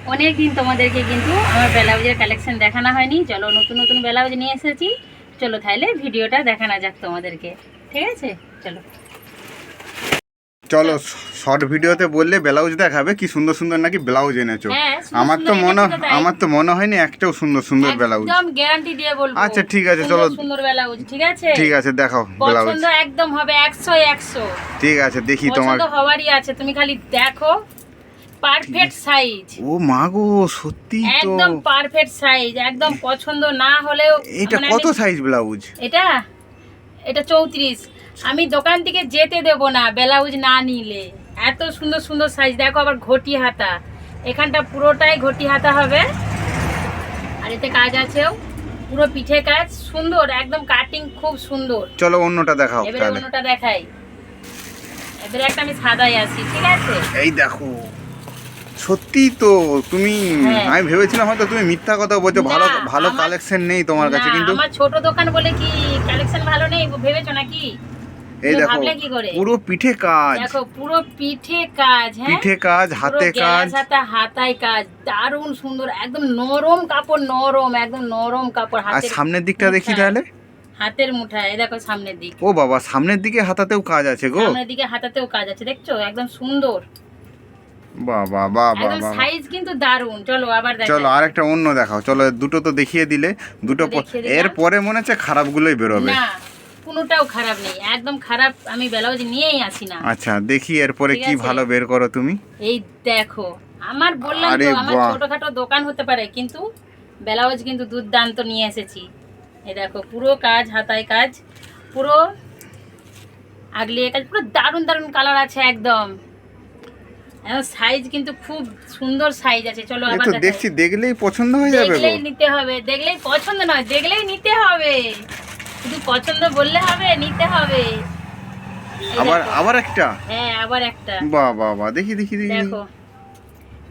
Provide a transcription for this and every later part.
অনেক দিন তোমাদেরকে কিন্তু আমার ব্লাউজের কালেকশন দেখানো হয়নি। চলো নতুন নতুন ব্লাউজ নিয়ে এসেছি, চলো তাহলে ভিডিওটা দেখানো যাক তোমাদেরকে। ঠিক আছে, চলো চলো শর্ট ভিডিওতে বললে ব্লাউজ দেখাবে, কি সুন্দর সুন্দর নাকি ব্লাউজ এনেছো। হ্যাঁ, আমার তো মনে হয়নি একটাও সুন্দর সুন্দর ব্লাউজ। একদম গ্যারান্টি দিয়ে বলবো। আচ্ছা ঠিক আছে, চলো সুন্দর ব্লাউজ। ঠিক আছে, ঠিক আছে, দেখাও ব্লাউজ। পছন্দ একদম হবে 100 100। ঠিক আছে, দেখি তোমার পছন্দ হওয়ারই আছে, তুমি খালি দেখো। Perfect size. ও মা গো, সত্যি তো একদম পারফেক্ট সাইজ, একদম পছন্দ না হলেও। এটা মানে কত সাইজ ব্লাউজ? এটা 34। আমি দোকান থেকে যেতে দেব না ব্লাউজ না নিলে। এত সুন্দর সুন্দর সাইজ দেখো, আবার ঘটি হাতা, এখানটা পুরোটাই ঘটি হাতা হবে। আর এতে কাজ আছেও, পুরো পিঠে কাজ সুন্দর, একদম কাটিং খুব সুন্দর। চলো অন্যটা দেখাও এবারে তাহলে। অন্যটা দেখাই। এবারে একটা আমি সাদাই আসি। ঠিক আছে, এই দেখো, সত্যি তো তুমি হ্যাঁ। আমি ভেবেছিলাম হয়তো তুমি মিথ্যা কথা বলছো, ভালো না, ভালো আমার- কালেকশন নেই তোমার কাছে, না, কিন্তু আমার ছোট দোকান বলে কি কালেকশন ভালো নেই ভেবেছো নাকি? এই তুমি দেখো ভাবলে কি করে? পুরো পিঠে কাজ, দেখো পুরো পিঠে কাজ। হ্যাঁ, পিঠে কাজ, হাতে কাজ। হাতায় কাজ দারুণ সুন্দর, একদম নরম কাপড়, নরম একদম নরম কাপড়। আর হাতের সামনের দিকটা দেখি মুঠা, তাহলে। হাতের মুঠা, এই দেখো সামনের দিক। ও বাবা, সামনের দিকে হাতাতেও কাজ আছে গো। সামনের দিকে হাতাতেও কাজ আছে, দেখছো একদম সুন্দর। বাবা বাবা একদম বাবা, সাইজ কিন্তু দারুণ। চলো আবার দেখো। চলো আরেকটা অন্য দেখাও। চলো দুটো তো দেখিয়ে দিলে, দুটো দেখিয়ে দিলাম। এরপরে মনে হচ্ছে খারাপগুলোই বেরোবে। না, কোনোটাও খারাপ নেই, একদম খারাপ আমি ব্লাউজ নিয়েই আসি না। আচ্ছা দেখি এরপরে ঠিক কি আছে। ভালো বের করো তুমি। এই দেখো, আমার বললাম আরে তো আমার বাহ। ছোটখাটো দোকান হতে পারে, কিন্তু ব্লাউজ কিন্তু দুর্দান্ত নিয়ে এসেছি। এই দেখো পুরো কাজ, হাতায় কাজ, পুরো আগলিয়ে কাজ, পুরো দারুণ দারুণ কালার আছে একদম। সাইজ কিন্তু খুব সুন্দর সাইজ আছে। চলো এই আবার তো দেখাই। দেখছি, দেখলেই পছন্দ হয়ে যাবে গো। দেখলেই নিতে হবে, দেখলেই পছন্দ নয়, দেখলেই নিতে হবে। শুধু পছন্দ বললে হবে, নিতে হবে। এই আবার দেখো। আবার একটা, হ্যাঁ, আবার একটা। বাহ বাহ বাহ, দেখি দেখি দেখি। দেখো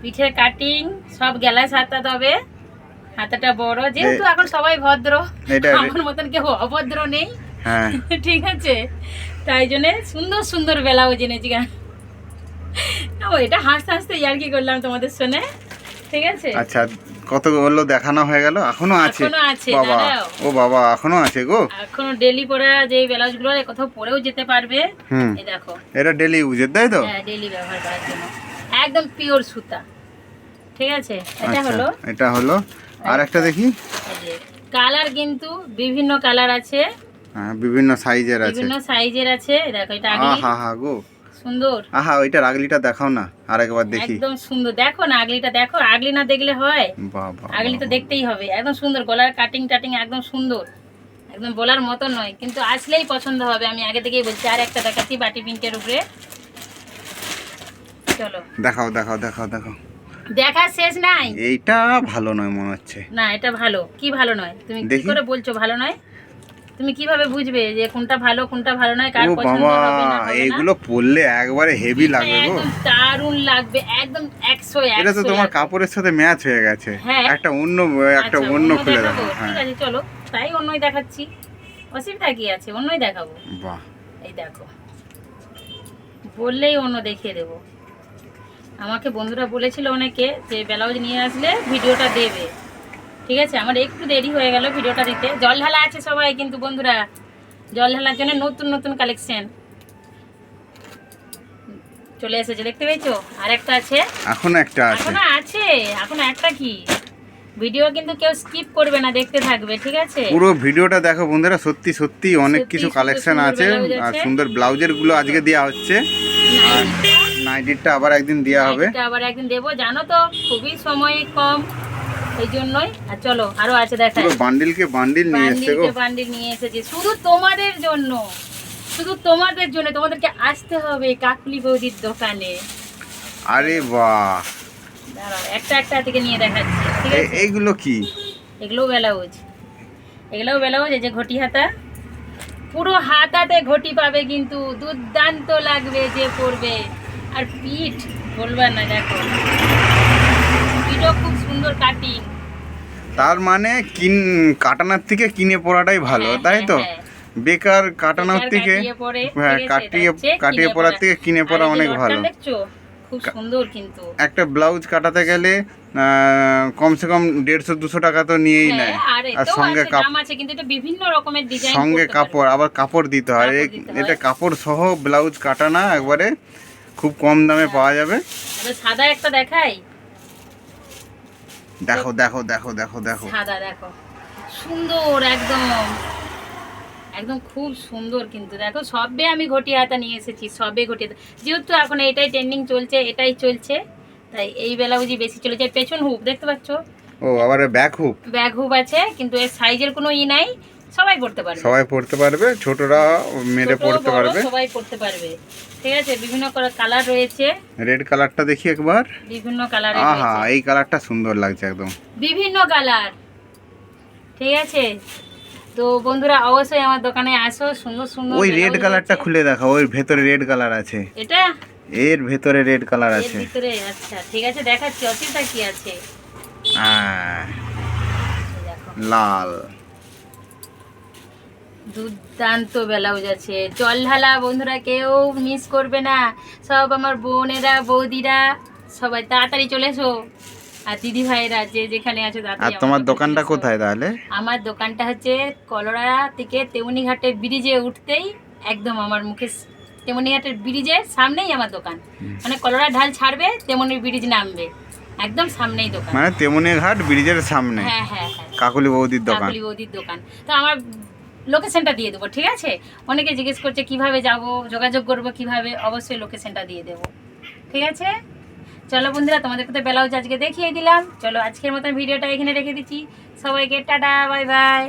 পিঠের কাটিং, সব গ্যালাস হাতা তবে হাতাটা বড়, যেহেতু এখন সবাই ভদ্র, এটা- আমার মতন কেউ অভদ্র নেই। হ্যাঁ ঠিক আছে, তাই জন্য সুন্দর সুন্দর ব্লাউজ এনেছি। ও, এটা হাসতে হাসতে ইয়ার্কি করলাম তোমাদের শুনে। ঠিক আছে, আচ্ছা, কত বললো দেখানো হয়ে গেল, এখনো আছে? এখনো আছে, বাবা, দাঁড়াও। ও বাবা, এখনো আছে গো। এখনো ডেলি পরা যে ব্লাউজ গুলো কোথাও পরেও যেতে পারবে। হুম, এই দেখো, এটা ডেলি ইউজের তাই তো? হ্যাঁ ডেলি ব্যবহার করার জন্য, একদম পিওর সুতা। ঠিক আছে, এটা আচ্ছা, হলো। এটা হলো। আর একটা দেখি। কালার কিন্তু বিভিন্ন কালার আছে, হ্যাঁ, বিভিন্ন সাইজের আছে, বিভিন্ন সাইজের আছে। দেখো এটা আগলি, আহা হা গো, সুন্দর আহা ওইটার আগলিটা দেখাও না আরেকবার দেখি। একদম সুন্দর। দেখো না আগলিটা, দেখো আগলি না দেখলে হয়? বাবা, আগলি তো দেখতেই হবে, একদম সুন্দর। গলার কাটিং টাটিং একদম সুন্দর, একদম বলার মতো নয়, কিন্তু আসলেই পছন্দ হবে। আমি আগে থেকেই বলছি। আর একটা দেখাচ্ছি বাটি প্রিন্টের উপরে। চলো দেখাও দেখাও দেখাও দেখাও। দেখা শেষ নাই। এইটা ভালো নয় মনে হচ্ছে। না, এটা ভালো। কি ভালো নয়? তুমি কি দেখি। করে বলছো ভালো নয়? তুমি কিভাবে বুঝবে যে কোনটা ভালো কোনটা ভালো নয়, কার ও পছন্দ বাবা, হবে না হবে না? এগুলো পরলে একবারে হেভি লাগবে গো। একদম দারুণ লাগবে, একদম 100 এটা তো 100 তোমার লাগবে। কাপড়ের সাথে ম্যাচ হয়ে গেছে। হ্যাঁ। একটা অন্য আচ্ছা, অন্য খুলে দেখাবো? দেখো। হ্যাঁ, ঠিক আছে, চলো তাই অন্যই দেখাচ্ছি। অসুবিধা কি আছে, অন্যই দেখাবো। বাহ, এই দেখো, বললেই অন্য দেখিয়ে দেবো। আমাকে বন্ধুরা বলেছিল অনেকে যে ব্লাউজ নিয়ে আসলে ভিডিওটা দেবে। ঠিক আছে, আমার একটু দেরি হয়ে গেল ভিডিওটা দিতে। জল ঢালা আছে সবাই কিন্তু বন্ধুরা, জল ঢালার জন্য নতুন নতুন কালেকশন চলে এসেছে, দেখতে পেয়েছো? আর একটা আছে, এখনো একটা আছে। এখনো আছে, এখনো একটা। কি ভিডিও কিন্তু কেউ স্কিপ করবে না, দেখতে থাকবে। ঠিক আছে, পুরো ভিডিওটা দেখো বন্ধুরা, সত্যি সত্যি অনেক সত্যি কিছু সুন্দর কালেকশন সুন্দর আছে। ব্লাউজ আর আছে। সুন্দর ব্লাউজের গুলো আজকে দেওয়া হচ্ছে, আর নাইটিটা আবার একদিন দেওয়া হবে। এটা আবার একদিন দেবো, জানো তো খুবই সময় কম, এই জন্যই। আর চলো আরো আছে, দেখাই। পুরো বান্ডিলকে বান্ডিল নিয়ে এসছে গো। বান্ডিল নিয়ে এসেছি শুধু তোমাদের জন্য, শুধু তোমাদের জন্য। তোমাদেরকে আসতে হবে কাকলি বৌদির দোকানে। আরে বাহ, দাঁড়াও, একটা একটা থেকে নিয়ে দেখাচ্ছি। ঠিক আছে, এইগুলো কি? এগুলোও ব্লাউজ, এগুলোও ব্লাউজ। এই যে ঘটি হাতা, পুরো হাতাতে ঘটি পাবে, কিন্তু দুর্দান্ত লাগবে যে পরবে। আর পিঠ বলবার না, দেখো পিঠও খুব সুন্দর কাটিং। তার মানে কাটানোর থেকে কিনে পড়াটাই ভালো, হ্যাঁ, তাই তো? হ্যাঁ, বেকার কাটানোর বেকার থেকে, কাটিয়ে পরে, হ্যাঁ, ঠিক আছে, কাটিয়ে এটা হচ্ছে কাটিয়ে কিনে পড়ার পরা। থেকে কিনে আর পড়া এই যে অনেক লটটা ভালো। দেখছো, খুব সুন্দর কিন্তু। একটা ব্লাউজ কাটাতে গেলে কমসে কম 150-200 টাকা তো নিয়েই নেয়। আর আর এতেও সঙ্গে আছে, দাম আছে, কিন্তু এটা বিভিন্ন রকমের ডিজাইন সঙ্গে কাপড়, আবার কাপড় দিতে হয়। কাপড় দিতে হয়। এটা কাপড় সহ ব্লাউজ কাটানা একবারে খুব কম দামে পাওয়া যাবে। সাদা একটা দেখাই, দেখো দেখো দেখো দেখো দেখো সাদা দেখো সুন্দর একদম, একদম খুব সুন্দর কিন্তু। দেখো সবে আমি ঘটি হাতা নিয়ে এসেছি, সবে ঘটি হাতা, যেহেতু এখন এটাই ট্রেন্ডিং চলছে, এটাই চলছে, তাই এই ব্লাউজই বেশি চলেছে। পেছন হুক দেখতে পাচ্ছ, ও আবার ব্যাক হুক, ব্যাক হুক আছে, কিন্তু এর সাইজের কোনো ই নাই, সবাই পড়তে পারবে, সবাই পড়তে পারবে, ছোটরা মেরে ছোট পড়তে বড় পারবে, সবাই পড়তে পারবে। ঠিক আছে, বিভিন্ন কালার রয়েছে, রেড কালারটা দেখি একবার। বিভিন্ন কালার আহা, এই কালারটা সুন্দর লাগছে একদম, বিভিন্ন কালার। ঠিক আছে, তো বন্ধুরা অবশ্যই আমার দোকানে আসো, সুন্দর সুন্দর। ওই রেড ব্লাউজ কালারটা আছে। খুলে দেখো, ওই ভেতরে রেড কালার আছে, এটা এর ভেতরে রেড কালার এর আছে। ভিতরে, আচ্ছা ঠিক আছে দেখাচ্ছি, অচিন্তা কি আছে। আহ, এই দেখো লাল, দুর্দান্ত ব্লাউজ আছে, জল ঢালা, বন্ধুরা কেউ মিস করবে না, সব আমার বোনেরা বৌদিরা সবাই তাড়াতাড়ি চলে এসো, আর দিদি ভাইরা যে যেখানে আছে আর তাড়াতাড়ি তোমার আমার দোকানটা চলে এসো। কোথায় তাহলে? আমার দোকানটা হচ্ছে কলোরা থেকে তেমনিঘাটে ব্রিজে উঠতেই একদম আমার মুখে, তেমনিঘাটের ব্রিজের সামনেই আমার দোকান, মানে কলোরা ঢাল ছাড়বে তেমনি ব্রিজ নামবে, একদম সামনেই দোকান। মানে তেমনিঘাট ব্রিজের সামনে হ্যাঁ হ্যাঁ হ্যাঁ, কাকুলি বৌদির দোকান। কাকুলি বৌদির দোকান। তো আমার লোকেশনটা দিয়ে দেবো, ঠিক আছে? অনেকে জিজ্ঞেস করছে কিভাবে যাব, যোগাযোগ করব কিভাবে, অবশ্যই লোকেশনটা দিয়ে দেবো, ঠিক আছে? চলো বন্ধুরা, তোমাদেরকে তো ব্লাউজ আজকে দেখিয়ে দিলাম, চলো আজকের মতন ভিডিওটা এখানে রেখে দিচ্ছি, সবাইকে টাটা, বাই বাই।